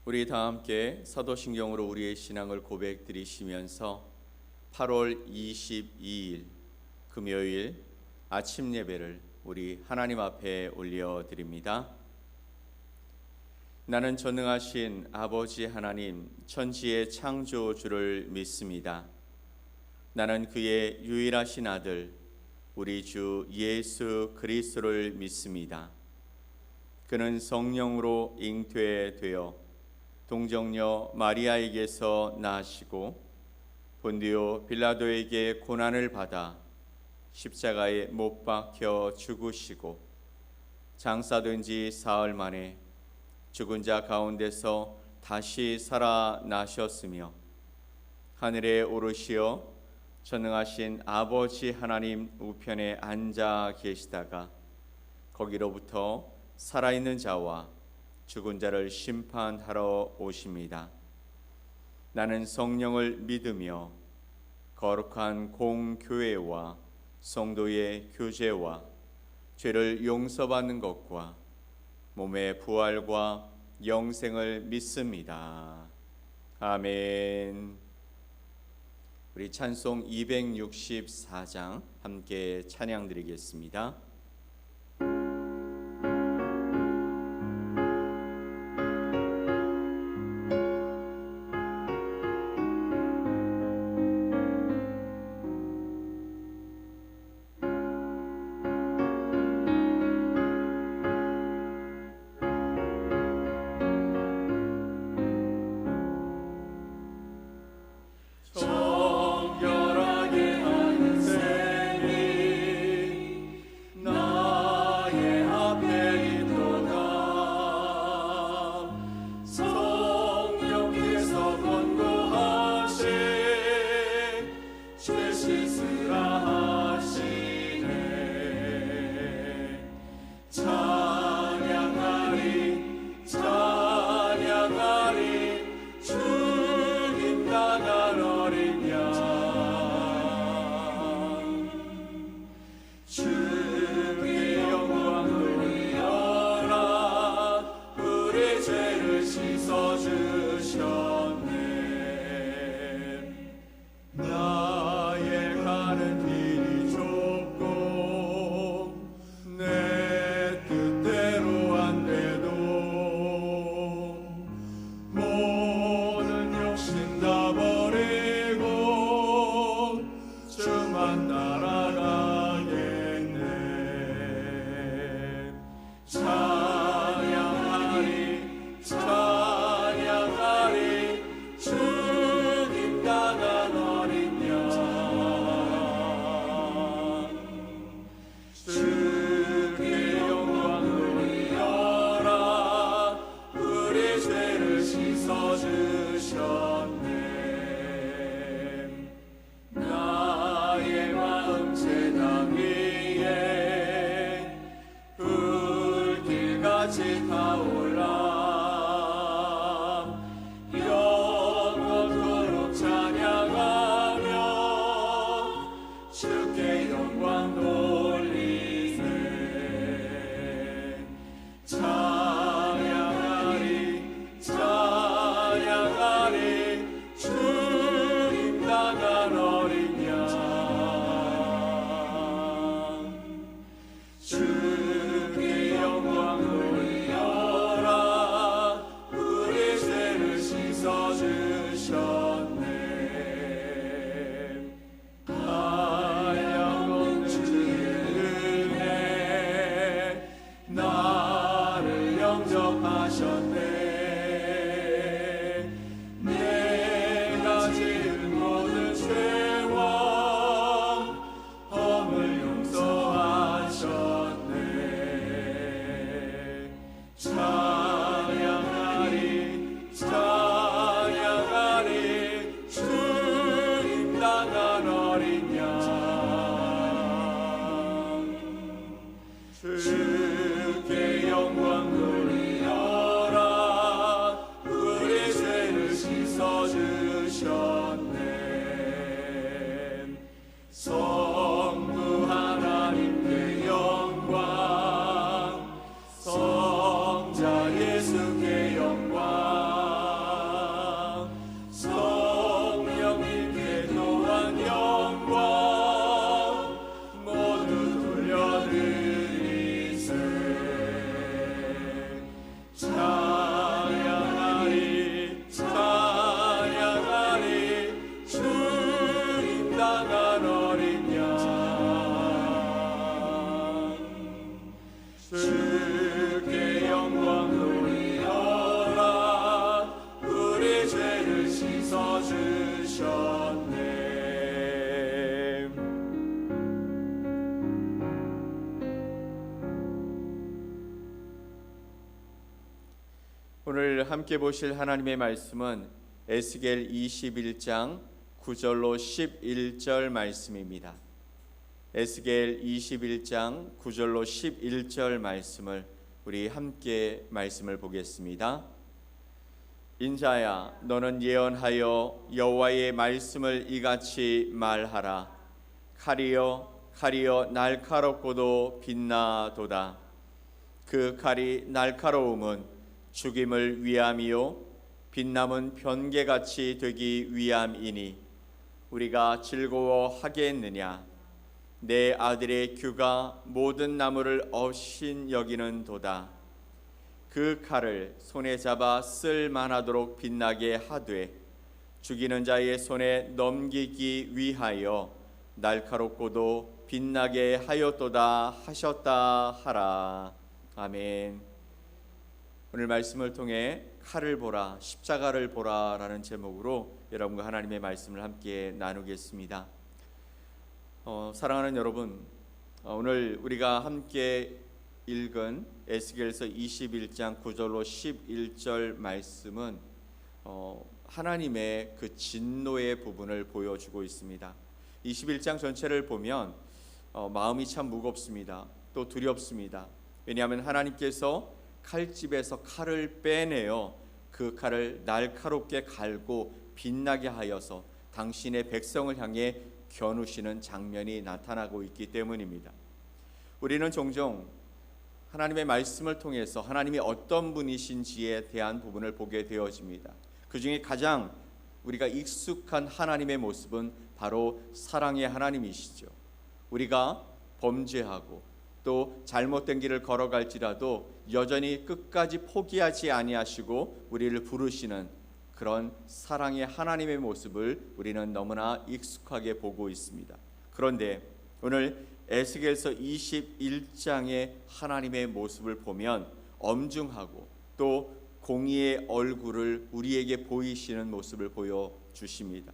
우리 다 함께 사도신경으로 우리의 신앙을 고백드리시면서 8월 22일 금요일 아침 예배를 우리 하나님 앞에 올려드립니다. 나는 전능하신 아버지 하나님 천지의 창조주를 믿습니다. 나는 그의 유일하신 아들 우리 주 예수 그리스도를 믿습니다. 그는 성령으로 잉태되어 동정녀 마리아에게서 나시고 본디오 빌라도에게 고난을 받아 십자가에 못 박혀 죽으시고 장사된 지 사흘 만에 죽은 자 가운데서 다시 살아나셨으며 하늘에 오르시어 전능하신 아버지 하나님 우편에 앉아 계시다가 거기로부터 살아있는 자와 죽은 자를 심판하러 오십니다. 나는 성령을 믿으며 거룩한 공교회와 성도의 교제와 죄를 용서받는 것과 몸의 부활과 영생을 믿습니다. 아멘. 우리 찬송 264장 함께 찬양 드리겠습니다. 주께 영광 돌려 오늘 함께 보실 하나님의 말씀은 에스겔 21장 9절로 11절 말씀입니다. 에스겔 21장 9절로 11절 말씀을 우리 함께 말씀을 보겠습니다. 인자야, 너는 예언하여 여호와의 말씀을 이같이 말하라. 칼이여 날카롭고도 빛나도다. 그 칼이 날카로움은 죽임을 위함이요 빛남은 번개같이 되기 위함이니 우리가 즐거워하겠느냐. 내 아들의 규가 모든 나무를 업신 여기는도다. 그 칼을 손에 잡아 쓸만하도록 빛나게 하되 죽이는 자의 손에 넘기기 위하여 날카롭고도 빛나게 하였도다 하셨다 하라. 아멘. 오늘 말씀을 통해 칼을 보라, 십자가를 보라 라는 제목으로 여러분과 하나님의 말씀을 함께 나누겠습니다. 사랑하는 여러분, 오늘 우리가 함께 읽은 에스겔서 21장 9절로 11절 말씀은 하나님의 그 진노의 부분을 보여주고 있습니다. 21장 전체를 보면 마음이 참 무겁습니다. 또 두렵습니다. 왜냐하면 하나님께서 칼집에서 칼을 빼내어 그 칼을 날카롭게 갈고 빛나게 하여서 당신의 백성을 향해 겨누시는 장면이 나타나고 있기 때문입니다. 우리는 종종 하나님의 말씀을 통해서 하나님이 어떤 분이신지에 대한 부분을 보게 되어집니다. 그 중에 가장 우리가 익숙한 하나님의 모습은 바로 사랑의 하나님이시죠. 우리가 범죄하고 또 잘못된 길을 걸어갈지라도 여전히 끝까지 포기하지 아니하시고 우리를 부르시는 그런 사랑의 하나님의 모습을 우리는 너무나 익숙하게 보고 있습니다. 그런데 오늘 에스겔서 21장의 하나님의 모습을 보면 엄중하고 또 공의의 얼굴을 우리에게 보이시는 모습을 보여주십니다.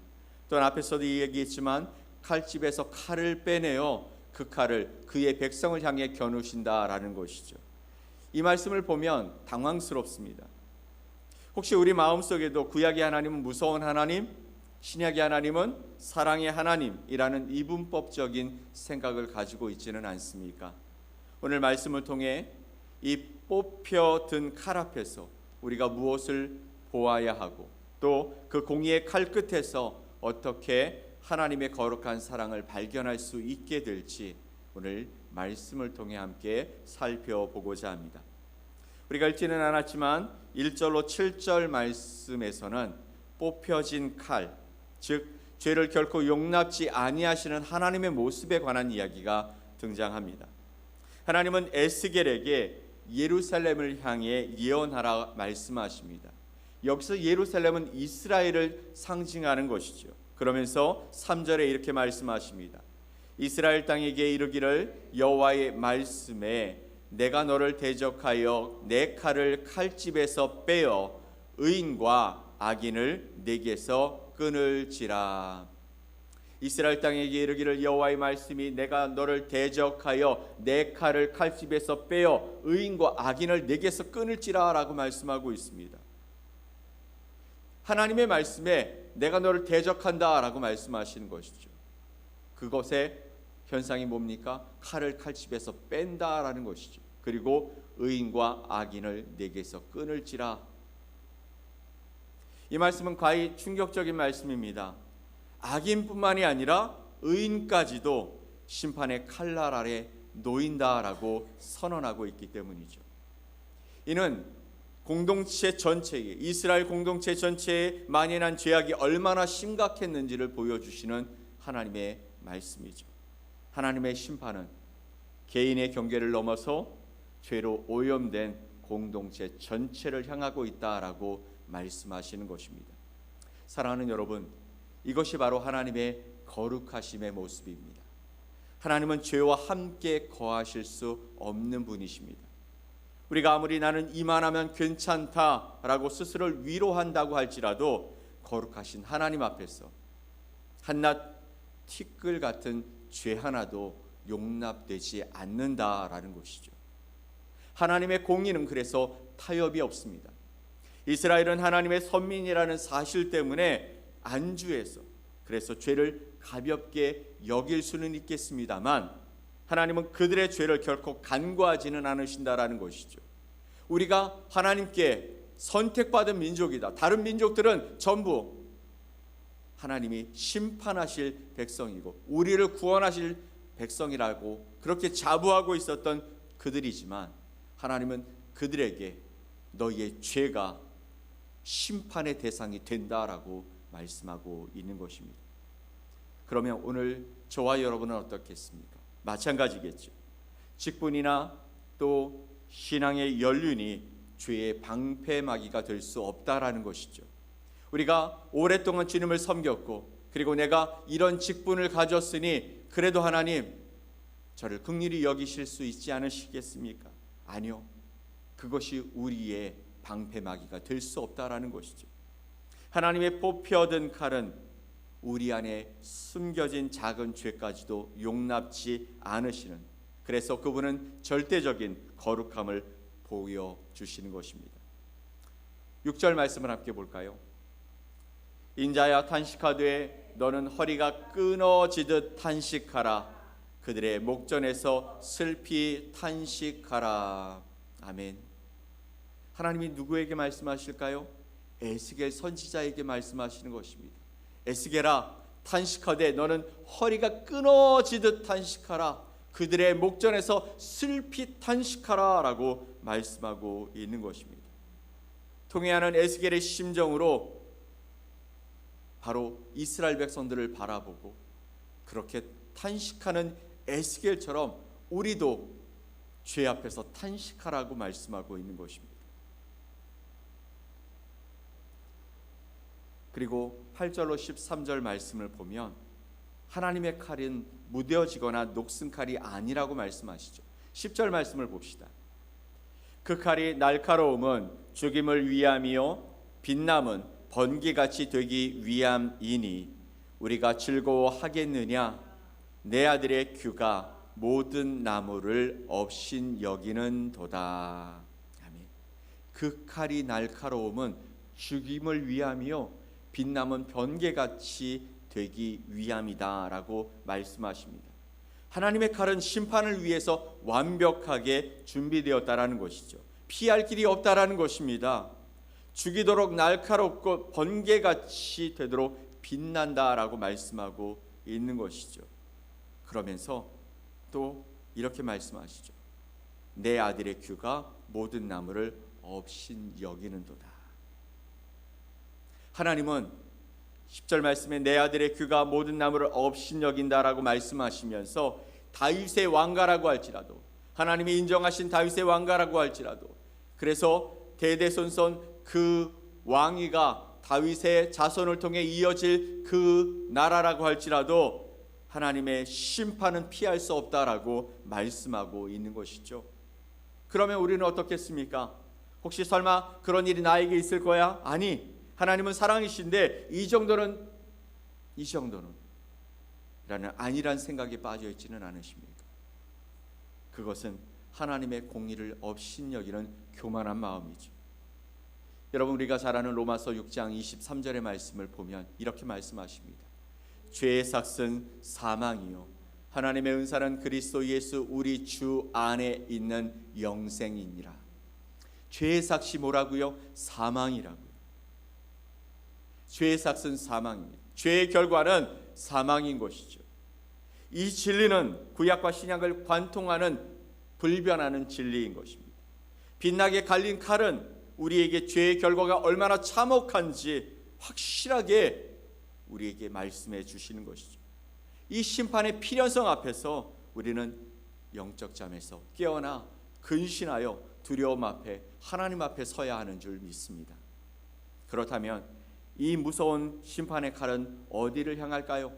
또한 앞에서도 얘기했지만 칼집에서 칼을 빼내어 그 칼을 그의 백성을 향해 겨누신다라는 것이죠. 이 말씀을 보면 당황스럽습니다. 혹시 우리 마음속에도 구약의 하나님은 무서운 하나님, 신약의 하나님은 사랑의 하나님이라는 이분법적인 생각을 가지고 있지는 않습니까? 오늘 말씀을 통해 이 뽑혀든 칼 앞에서 우리가 무엇을 보아야 하고 또 그 공의의 칼 끝에서 어떻게 하나님의 거룩한 사랑을 발견할 수 있게 될지 오늘 말씀을 통해 함께 살펴보고자 합니다. 우리가 읽지는 않았지만 1절로 7절 말씀에서는 뽑혀진 칼, 즉 죄를 결코 용납지 아니하시는 하나님의 모습에 관한 이야기가 등장합니다. 하나님은 에스겔에게 예루살렘을 향해 예언하라 말씀하십니다. 여기서 예루살렘은 이스라엘을 상징하는 것이죠. 그러면서 3절에 이렇게 말씀하십니다. 이스라엘 땅에게 이르기를 여호와의 말씀에 내가 너를 대적하여 내 칼을 칼집에서 빼어 의인과 악인을 내게서 끊을지라. 이스라엘 땅에게 이르기를 여호와의 말씀이 내가 너를 대적하여 내 칼을 칼집에서 빼어 의인과 악인을 내게서 끊을지라 라고 말씀하고 있습니다. 하나님의 말씀에 내가 너를 대적한다 라고 말씀하시는 것이죠. 그것의 현상이 뭡니까? 칼을 칼집에서 뺀다라는 것이죠. 그리고 의인과 악인을 내게서 끊을지라. 이 말씀은 과히 충격적인 말씀입니다. 악인뿐만이 아니라 의인까지도 심판의 칼날 아래 놓인다라고 선언하고 있기 때문이죠. 이는 공동체 전체에, 이스라엘 공동체 전체에 만연한 죄악이 얼마나 심각했는지를 보여주시는 하나님의 말씀이죠. 하나님의 심판은 개인의 경계를 넘어서 죄로 오염된 공동체 전체를 향하고 있다라고 말씀하시는 것입니다. 사랑하는 여러분, 이것이 바로 하나님의 거룩하심의 모습입니다. 하나님은 죄와 함께 거하실 수 없는 분이십니다. 우리가 아무리 나는 이만하면 괜찮다라고 스스로를 위로한다고 할지라도 거룩하신 하나님 앞에서 한낱 티끌 같은 죄 하나도 용납되지 않는다라는 것이죠. 하나님의 공의는 그래서 타협이 없습니다. 이스라엘은 하나님의 선민이라는 사실 때문에 안주해서 그래서 죄를 가볍게 여길 수는 있겠습니다만 하나님은 그들의 죄를 결코 간과하지는 않으신다라는 것이죠. 우리가 하나님께 선택받은 민족이다. 다른 민족들은 전부 하나님이 심판하실 백성이고 우리를 구원하실 백성이라고 그렇게 자부하고 있었던 그들이지만 하나님은 그들에게 너희의 죄가 심판의 대상이 된다라고 말씀하고 있는 것입니다. 그러면 오늘 저와 여러분은 어떻겠습니까? 마찬가지겠죠. 직분이나 또 신앙의 연륜이 죄의 방패막이가 될 수 없다라는 것이죠. 우리가 오랫동안 주님을 섬겼고 그리고 내가 이런 직분을 가졌으니 그래도 하나님 저를 긍휼히 여기실 수 있지 않으시겠습니까? 아니요. 그것이 우리의 방패막이가 될 수 없다라는 것이죠. 하나님의 뽑히 얻은 칼은 우리 안에 숨겨진 작은 죄까지도 용납지 않으시는, 그래서 그분은 절대적인 거룩함을 보여주시는 것입니다. 6절 말씀을 함께 볼까요? 인자야 탄식하되 너는 허리가 끊어지듯 탄식하라. 그들의 목전에서 슬피 탄식하라. 아멘. 하나님이 누구에게 말씀하실까요? 에스겔 선지자에게 말씀하시는 것입니다. 에스겔아 탄식하되 너는 허리가 끊어지듯 탄식하라. 그들의 목전에서 슬피 탄식하라 라고 말씀하고 있는 것입니다. 통회하는 에스겔의 심정으로 바로 이스라엘 백성들을 바라보고 그렇게 탄식하는 에스겔처럼 우리도 죄 앞에서 탄식하라고 말씀하고 있는 것입니다. 그리고 8절로 13절 말씀을 보면 하나님의 칼은 무뎌지거나 녹슨 칼이 아니라고 말씀하시죠. 10절 말씀을 봅시다. 그 칼이 날카로움은 죽임을 위함이요 빛남은 번개같이 되기 위함이니 우리가 즐거워하겠느냐. 내 아들의 규가 모든 나무를 업신 여기는도다. 아멘. 그 칼이 날카로움은 죽임을 위함이요 빛남은 번개같이 되기 위함이다 라고 말씀하십니다. 하나님의 칼은 심판을 위해서 완벽하게 준비되었다라는 것이죠. 피할 길이 없다라는 것입니다. 죽이도록 날카롭고 번개같이 되도록 빛난다라고 말씀하고 있는 것이죠. 그러면서 또 이렇게 말씀하시죠. 내 아들의 규가 모든 나무를 업신 여기는도다. 하나님은 10절 말씀에 내 아들의 규가 모든 나무를 업신 여긴다라고 말씀하시면서 다윗의 왕가라고 할지라도 하나님이 인정하신 다윗의 왕가라고 할지라도 그래서 대대손손 그 왕위가 다윗의 자손을 통해 이어질 그 나라라고 할지라도 하나님의 심판은 피할 수 없다라고 말씀하고 있는 것이죠. 그러면 우리는 어떻겠습니까? 혹시 설마 그런 일이 나에게 있을 거야? 아니, 하나님은 사랑이신데 이 정도는 라는 아니란 생각에 빠져 있지는 않으십니까? 그것은 하나님의 공의를 업신 여기는 교만한 마음이죠. 여러분, 우리가 잘 아는 로마서 6장 23절의 말씀을 보면 이렇게 말씀하십니다. 죄의 삭은 사망이요 하나님의 은사는 그리스도 예수 우리 주 안에 있는 영생이니라. 죄의 삭이 뭐라고요? 사망이라고요. 죄의 삭은 사망입니다. 죄의 결과는 사망인 것이죠. 이 진리는 구약과 신약을 관통하는 불변하는 진리인 것입니다. 빛나게 갈린 칼은 우리에게 죄의 결과가 얼마나 참혹한지 확실하게 우리에게 말씀해 주시는 것이죠. 이 심판의 필연성 앞에서 우리는 영적 잠에서 깨어나 근신하여 두려움 앞에 하나님 앞에 서야 하는 줄 믿습니다. 그렇다면 이 무서운 심판의 칼은 어디를 향할까요?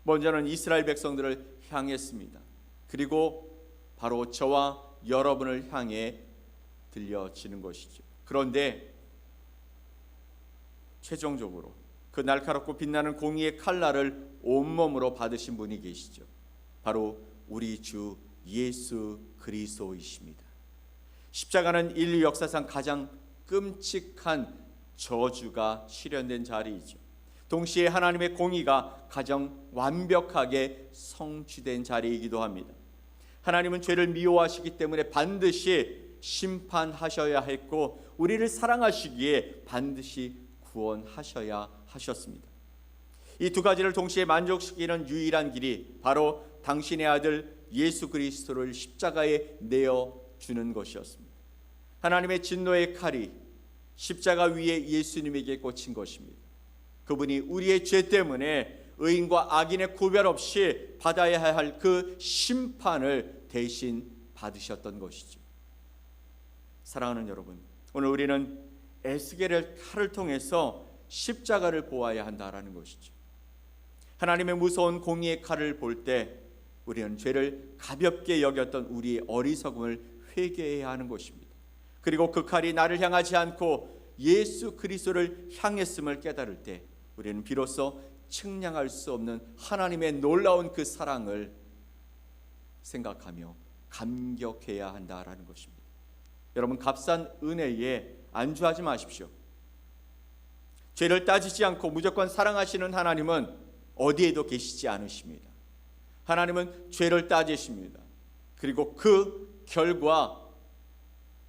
먼저는 이스라엘 백성들을 향했습니다. 그리고 바로 저와 여러분을 향해 들려지는 것이죠. 그런데 최종적으로 그 날카롭고 빛나는 공의의 칼날을 온몸으로 받으신 분이 계시죠. 바로 우리 주 예수 그리스도이십니다. 십자가는 인류 역사상 가장 끔찍한 저주가 실현된 자리이죠. 동시에 하나님의 공의가 가장 완벽하게 성취된 자리이기도 합니다. 하나님은 죄를 미워하시기 때문에 반드시 심판하셔야 했고 우리를 사랑하시기에 반드시 구원하셔야 하셨습니다. 이 두 가지를 동시에 만족시키는 유일한 길이 바로 당신의 아들 예수 그리스도를 십자가에 내어주는 것이었습니다. 하나님의 진노의 칼이 십자가 위에 예수님에게 꽂힌 것입니다. 그분이 우리의 죄 때문에 의인과 악인의 구별 없이 받아야 할 그 심판을 대신 받으셨던 것이죠. 사랑하는 여러분, 오늘 우리는 에스겔의 칼을 통해서 십자가를 보아야 한다라는 것이죠. 하나님의 무서운 공의의 칼을 볼 때 우리는 죄를 가볍게 여겼던 우리의 어리석음을 회개해야 하는 것입니다. 그리고 그 칼이 나를 향하지 않고 예수 그리스도를 향했음을 깨달을 때 우리는 비로소 측량할 수 없는 하나님의 놀라운 그 사랑을 생각하며 감격해야 한다라는 것입니다. 여러분, 값싼 은혜에 안주하지 마십시오. 죄를 따지지 않고 무조건 사랑하시는 하나님은 어디에도 계시지 않으십니다. 하나님은 죄를 따지십니다. 그리고 그 결과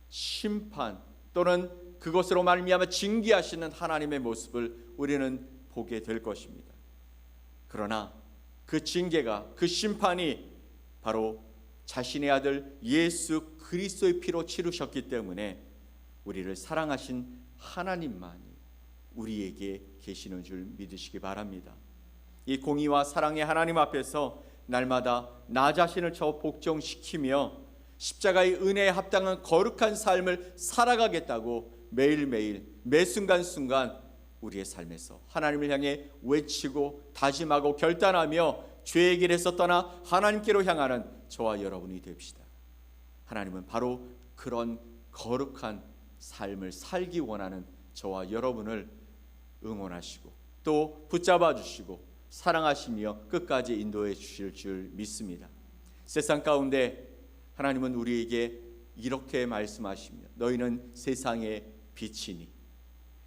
심판 또는 그것으로 말미암아 징계하시는 하나님의 모습을 우리는 보게 될 것입니다. 그러나 그 징계가, 그 심판이 바로 자신의 아들 예수 그리스도의 피로 치르셨기 때문에 우리를 사랑하신 하나님만이 우리에게 계시는 줄 믿으시기 바랍니다. 이 공의와 사랑의 하나님 앞에서 날마다 나 자신을 복종시키며 십자가의 은혜에 합당한 거룩한 삶을 살아가겠다고 매일매일 매 순간순간 우리의 삶에서 하나님을 향해 외치고 다짐하고 결단하며 죄의 길에서 떠나 하나님께로 향하는 저와 여러분이 됩시다. 하나님은 바로 그런 거룩한 삶을 살기 원하는 저와 여러분을 응원하시고 또 붙잡아 주시고 사랑하시며 끝까지 인도해 주실 줄 믿습니다. 세상 가운데 하나님은 우리에게 이렇게 말씀하십니다. 너희는 세상의 빛이니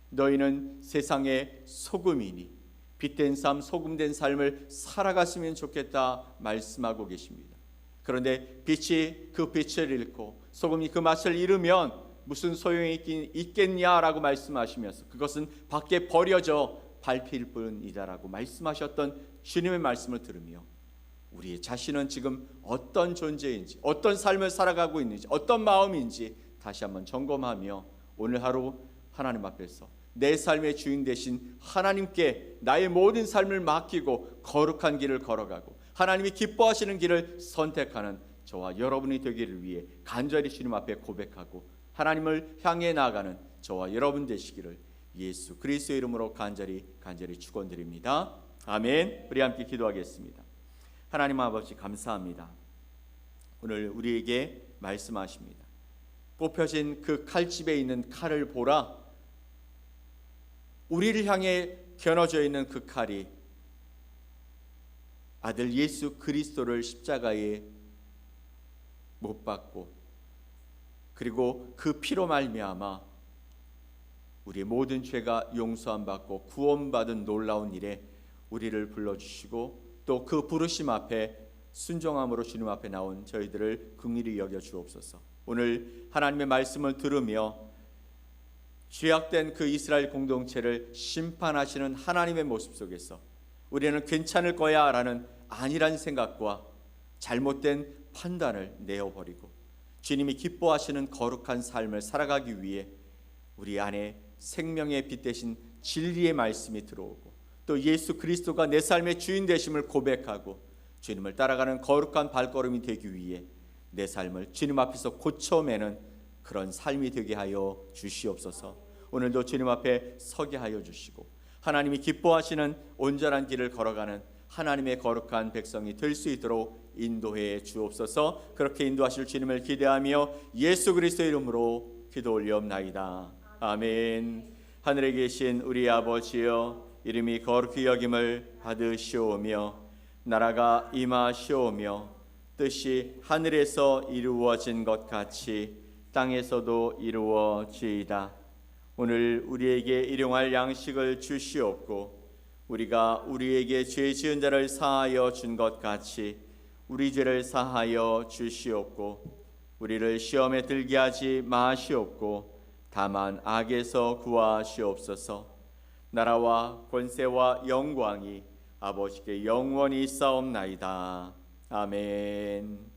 너희는 세상의 소금이니 빛된 삶, 소금된 삶을 살아갔으면 좋겠다 말씀하고 계십니다. 그런데 빛이 그 빛을 잃고 소금이 그 맛을 잃으면 무슨 소용이 있겠냐라고 말씀하시면서 그것은 밖에 버려져 밟힐 뿐이다라고 말씀하셨던 주님의 말씀을 들으며 우리의 자신은 지금 어떤 존재인지, 어떤 삶을 살아가고 있는지, 어떤 마음인지 다시 한번 점검하며 오늘 하루 하나님 앞에서 내 삶의 주인 되신 하나님께 나의 모든 삶을 맡기고 거룩한 길을 걸어가고 하나님이 기뻐하시는 길을 선택하는 저와 여러분이 되기를 위해 간절히 주님 앞에 고백하고 하나님을 향해 나아가는 저와 여러분 되시기를 예수 그리스도의 이름으로 간절히 축원드립니다. 아멘. 우리 함께 기도하겠습니다. 하나님 아버지 감사합니다. 오늘 우리에게 말씀하십니다. 뽑혀진 그 칼집에 있는 칼을 보라. 우리를 향해 겨눠져 있는 그 칼이 아들 예수 그리스도를 십자가에 못 박고 그리고 그 피로 말미암아 우리의 모든 죄가 용서함 받고 구원받은 놀라운 일에 우리를 불러주시고 또 그 부르심 앞에 순종함으로 주님 앞에 나온 저희들을 긍휼히 여겨 주옵소서. 오늘 하나님의 말씀을 들으며 죄악된 그 이스라엘 공동체를 심판하시는 하나님의 모습 속에서 우리는 괜찮을 거야 라는 안일한 생각과 잘못된 판단을 내어버리고 주님이 기뻐하시는 거룩한 삶을 살아가기 위해 우리 안에 생명의 빛 대신 진리의 말씀이 들어오고 또 예수 그리스도가 내 삶의 주인 되심을 고백하고 주님을 따라가는 거룩한 발걸음이 되기 위해 내 삶을 주님 앞에서 고쳐매는 그런 삶이 되게 하여 주시옵소서. 오늘도 주님 앞에 서게 하여 주시고 하나님이 기뻐하시는 온전한 길을 걸어가는 하나님의 거룩한 백성이 될 수 있도록 인도해 주옵소서. 그렇게 인도하실 주님을 기대하며 예수 그리스도의 이름으로 기도 올리옵나이다. 아멘. 하늘에 계신 우리 아버지여, 이름이 거룩히 여김을 받으시오며 나라가 임하시오며 뜻이 하늘에서 이루어진 것 같이 땅에서도 이루어지이다. 오늘 우리에게 일용할 양식을 주시옵고 우리가 우리에게 죄 지은 자를 사하여 준 것 같이 우리 죄를 사하여 주시옵고 우리를 시험에 들게 하지 마시옵고 다만 악에서 구하시옵소서. 나라와 권세와 영광이 아버지께 영원히 있사옵나이다. 아멘.